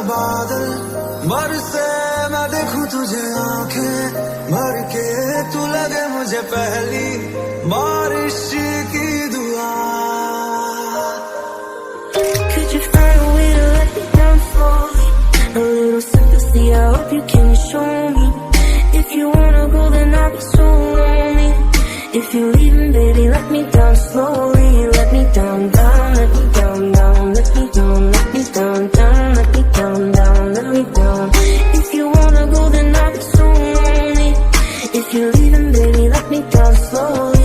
बादल बरसे मैं देखूं तुझे आंखें भर के, तू लगे मुझे पहली बारिश की दुआ। Could you find a way to let me down slowly? A little sympathy, I hope you can show me. If you wanna go, then I'll be so lonely. If you're leaving, baby, let me down slowly. Let me down, down, let me down, down, let me down, let me down, down, let me down, down, let me down. If you wanna go, then I'll be so lonely. If you're leaving, baby, let me down slowly.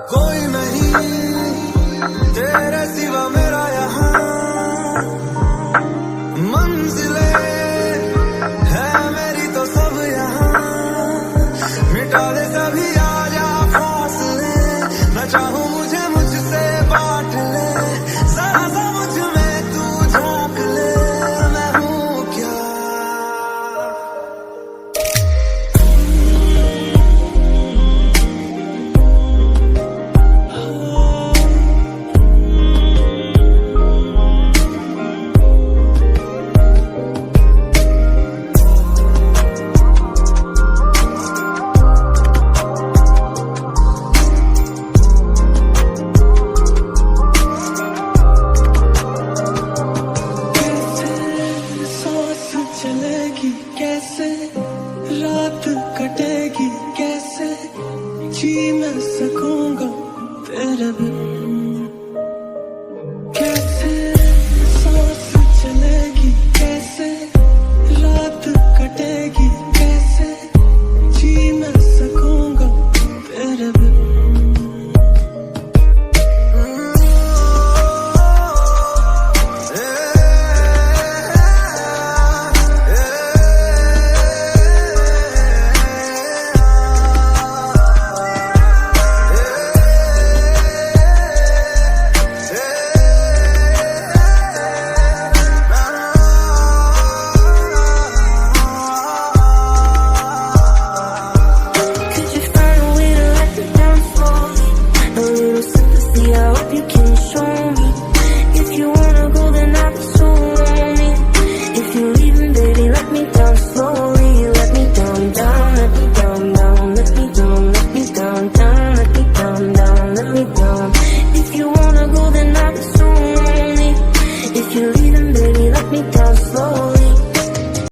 कोई नहीं तेरे सिवा मेरा यहाँ, मंजिलें है मेरी तो सब यहाँ, मिटा दे सभी